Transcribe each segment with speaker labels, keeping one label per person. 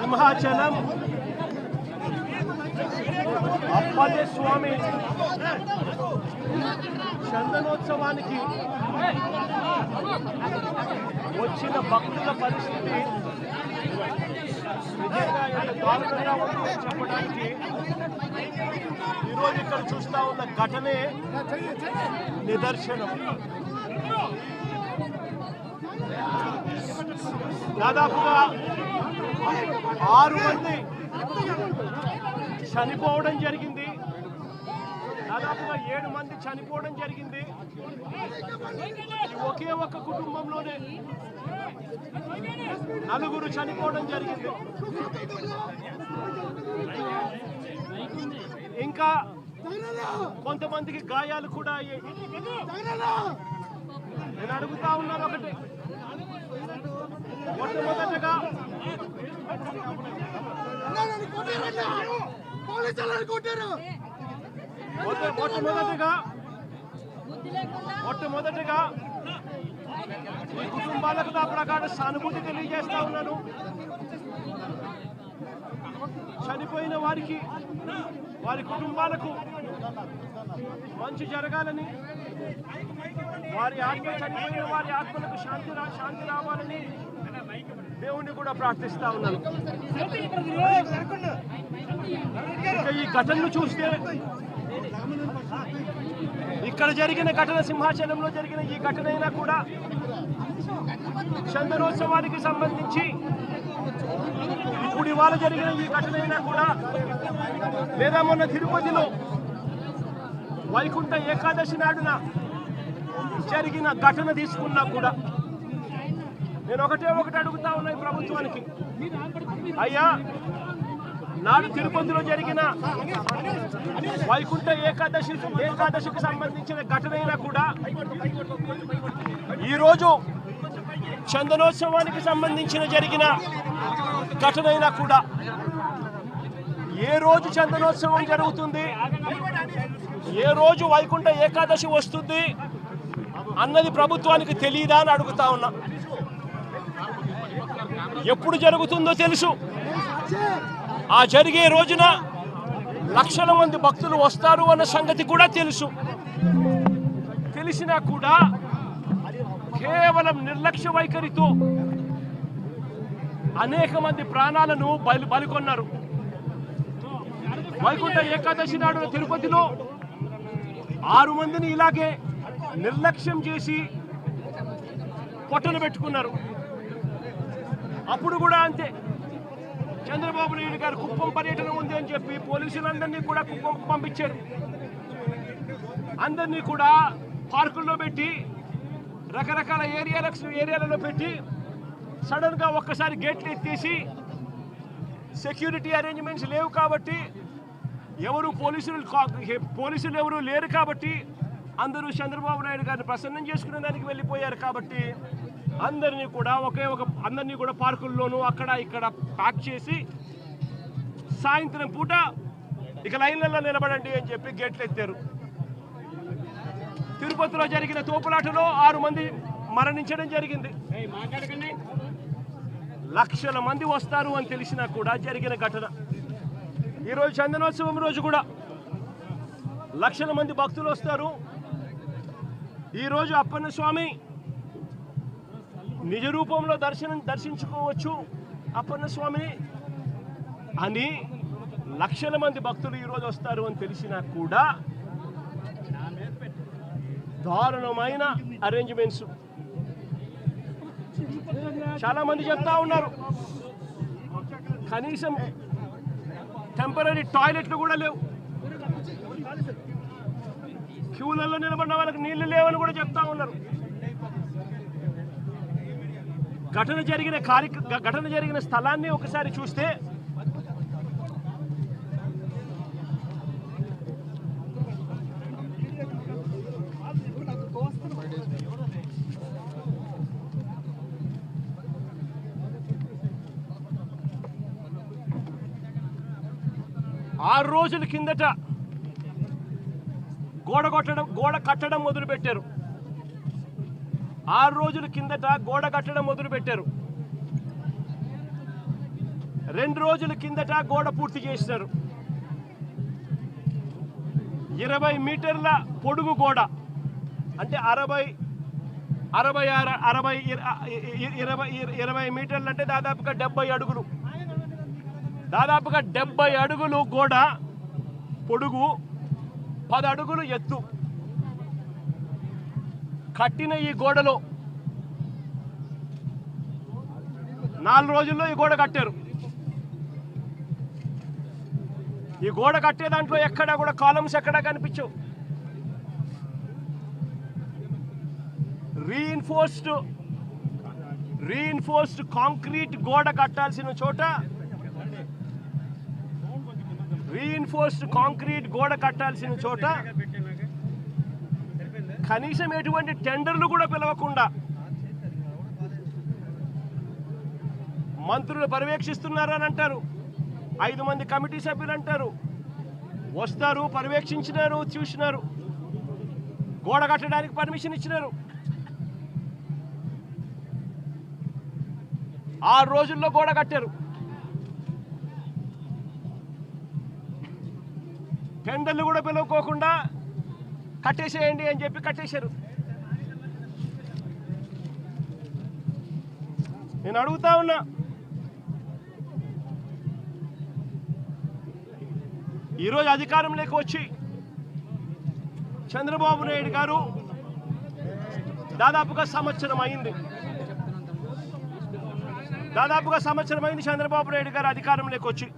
Speaker 1: సింహాచలం అప్పన్న స్వామి చందనోత్సవానికి వచ్చిన భక్తుల పరిస్థితి నిజంగా ఎంత దారుణంగా ఉందో చెప్పడానికి ఈరోజు ఇక్కడ చూస్తా ఉన్న ఘటనే నిదర్శనం. దాదాపుగా 6 మంది చనిపోవడం జరిగింది. దాదాపుగా 7 మంది చనిపోవడం జరిగింది. ఒకే ఒక్క కుటుంబంలోనే 4 చనిపోవడం జరిగింది. ఇంకా కొంతమందికి గాయాలు కూడా అయ్యాయి. నేను అడుగుతా ఉన్నాను ఒకటి, మొట్టమొదటిగా ఈ కుటుంబాలకు నా ప్రకార సానుభూతి తెలియజేస్తా ఉన్నాను. చనిపోయిన వారికి, వారి కుటుంబాలకు మంచి జరగాలని, వారి ఆత్మ చనిపోయిన వారి ఆత్మలకు శాంతి రావాలని దేవుణ్ణి కూడా ప్రార్థిస్తా ఉన్నాను. ఈ ఘటనను చూస్తే, ఇక్కడ జరిగిన ఘటన, సింహాచలంలో జరిగిన ఈ ఘటన అయినా కూడా చందనోత్సవానికి సంబంధించి ఇప్పుడు ఇవాళ జరిగిన ఈ ఘటన అయినా కూడా, లేదా మొన్న తిరుపతిలో వైకుంఠ ఏకాదశి నాడున జరిగిన ఘటన తీసుకున్నా కూడా, నేను ఒకటి అడుగుతా ఉన్నా ఈ ప్రభుత్వానికి, అయ్యా నాడు తిరుపతిలో జరిగిన వైకుంఠ ఏకాదశికి సంబంధించిన ఘటన అయినా కూడా, ఈరోజు చందనోత్సవానికి సంబంధించిన జరిగిన ఘటన అయినా కూడా, ఏ రోజు చందనోత్సవం జరుగుతుంది, ఏ రోజు వైకుంఠ ఏకాదశి వస్తుంది అన్నది ప్రభుత్వానికి తెలియదా అని అడుగుతా ఉన్నా. ఎప్పుడు జరుగుతుందో తెలుసు. ఆ జరిగే రోజున లక్షల మంది భక్తులు వస్తారు అన్న సంగతి కూడా తెలుసు. తెలిసినా కూడా కేవలం నిర్లక్ష్య వైఖరితో అనేక మంది ప్రాణాలను బలికొన్నారు. వైకుంఠ ఏకాదశి నాడు తిరుపతిలో 6 మందిని ఇలాగే నిర్లక్ష్యం చేసి పొట్టను పెట్టుకున్నారు. అప్పుడు కూడా అంతే, చంద్రబాబు నాయుడు గారు కుప్పం పర్యటన ఉంది అని చెప్పి పోలీసులందరినీ కూడా కుప్పం పంపించారు. అందరినీ కూడా పార్కుల్లో పెట్టి, రకరకాల ఏరియాలలో పెట్టి, సడన్గా ఒక్కసారి గేట్లు ఎత్తేసి, సెక్యూరిటీ అరేంజ్మెంట్స్ లేవు కాబట్టి, పోలీసులు ఎవరు లేరు కాబట్టి, అందరూ చంద్రబాబు నాయుడు గారిని ప్రసన్నం చేసుకునే దానికి వెళ్ళిపోయారు కాబట్టి, అందరినీ కూడా పార్కుల్లోనూ అక్కడ ఇక్కడ ప్యాక్ చేసి, సాయంత్రం పూట ఇక లైన్లలో నిలబడండి అని చెప్పి గేట్లు ఎత్తారు. తిరుపతిలో జరిగిన తోపులాటలో 6 మంది మరణించడం జరిగింది. లక్షల మంది వస్తారు అని తెలిసినా కూడా జరిగిన ఘటన. ఈరోజు చందనోత్సవం రోజు కూడా లక్షల మంది భక్తులు వస్తారు. ఈరోజు అప్పన్న స్వామి నిజ రూపంలో దర్శించుకోవచ్చు అప్పన్న స్వామిని అని లక్షల మంది భక్తులు ఈరోజు వస్తారు అని తెలిసినా కూడా దారుణమైన అరేంజ్మెంట్స్. చాలా మంది చెప్తా ఉన్నారు, కనీసం టెంపరీ టాయిలెట్లు కూడా లేవు, క్యూలలో నిలబడిన వాళ్ళకి నీళ్లు లేవని కూడా చెప్తా ఉన్నారు. ఘటన జరిగిన స్థలాన్ని ఒకసారి చూస్తే ఆరు రోజుల కిందట గోడ కట్టడం మొదలుపెట్టారు. 6 రోజుల కిందట గోడ కట్టడం మొదలుపెట్టారు. 2 రోజుల కిందట గోడ పూర్తి చేసినారు. 20 మీటర్ల పొడుగు గోడ, అంటే 20 మీటర్లు అంటే దాదాపుగా 70 అడుగులు. దాదాపుగా 70 అడుగులు గోడ పొడుగు, 10 అడుగులు ఎత్తు కట్టిన ఈ గోడలో 4 రోజుల్లో ఈ గోడ కట్టారు. ఈ గోడ కట్టే దాంట్లో ఎక్కడా కూడా కాలమ్స్ ఎక్కడా కనిపించవు. రీఇన్ఫోర్స్డ్ కాంక్రీట్ గోడ కట్టాల్సిన చోట కనీసం ఎటువంటి టెండర్లు కూడా పిలవకుండా మంత్రులు పర్యవేక్షిస్తున్నారని అంటారు. 5 మంది కమిటీ సభ్యులు అంటారు, వస్తారు, పర్యవేక్షించినారు, చూసినారు, గోడ కట్టడానికి పర్మిషన్ ఇచ్చినారు. 6 రోజుల్లో గోడ కట్టారు. టెండర్లు కూడా పిలువకోకుండా కట్టేసేయండి అని చెప్పి కట్టేశారు. నేను అడుగుతా ఉన్నా, ఈరోజు అధికారంలోకి వచ్చి చంద్రబాబు నాయుడు గారు దాదాపుగా సంవత్సరం అయింది. చంద్రబాబు నాయుడు గారు అధికారంలోకి వచ్చి.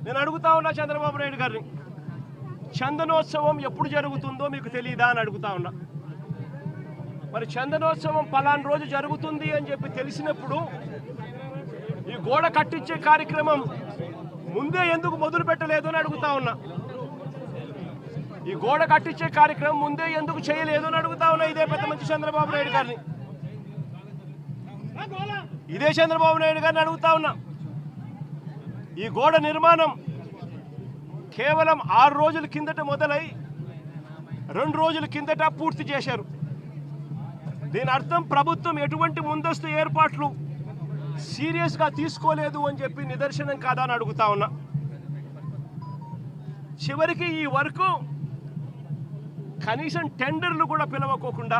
Speaker 1: నేను అడుగుతా ఉన్నా చంద్రబాబు నాయుడు గారిని, చందనోత్సవం ఎప్పుడు జరుగుతుందో మీకు తెలియదా అని అడుగుతా ఉన్నా. మరి చందనోత్సవం పలానా రోజు జరుగుతుంది అని చెప్పి తెలిసినప్పుడు ఈ గోడ కట్టించే కార్యక్రమం ముందే ఎందుకు మొదలు పెట్టలేదు అని అడుగుతా ఉన్నా. ఈ గోడ కట్టించే కార్యక్రమం ముందే ఎందుకు చేయలేదు అని అడుగుతా ఉన్నా. ఇదే పెద్ద మంచి చంద్రబాబు నాయుడు గారిని, ఇదే చంద్రబాబు నాయుడు గారిని అడుగుతా ఉన్నా. ఈ గోడ నిర్మాణం కేవలం 6 రోజుల కిందట మొదలై 2 రోజుల కిందట పూర్తి చేశారు. దీని అర్థం ప్రభుత్వం ఎటువంటి ముందస్తు ఏర్పాట్లు సీరియస్గా తీసుకోలేదు అని చెప్పి నిదర్శనం కాదా అని అడుగుతా ఉన్నా. చివరికి ఈ వర్క్ కనీసం టెండర్లు కూడా పిలవకోకుండా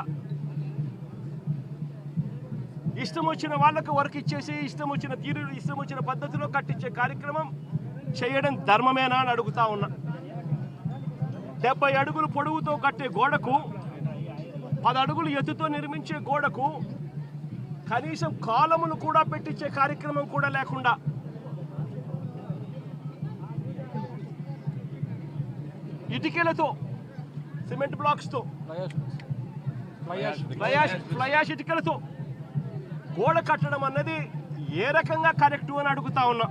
Speaker 1: ఇష్టం వచ్చిన వాళ్ళకు వర్క్ ఇచ్చేసి ఇష్టం వచ్చిన పద్ధతిలో కట్టించే కార్యక్రమం చేయడం ధర్మమేనా అని అడుగుతా ఉన్నా. 70 అడుగులు పొడవుతో కట్టే గోడకు, 10 అడుగులు ఎత్తుతో నిర్మించే గోడకు కనీసం కాలములు కూడా పెట్టించే కార్యక్రమం కూడా లేకుండా ఇటుకలతో, సిమెంట్ బ్లాక్స్తో, ఫ్లయాష్ ఇటుకలతో గోడ కట్టడం అన్నది ఏ రకంగా కరెక్టు అని అడుగుతా ఉన్నా.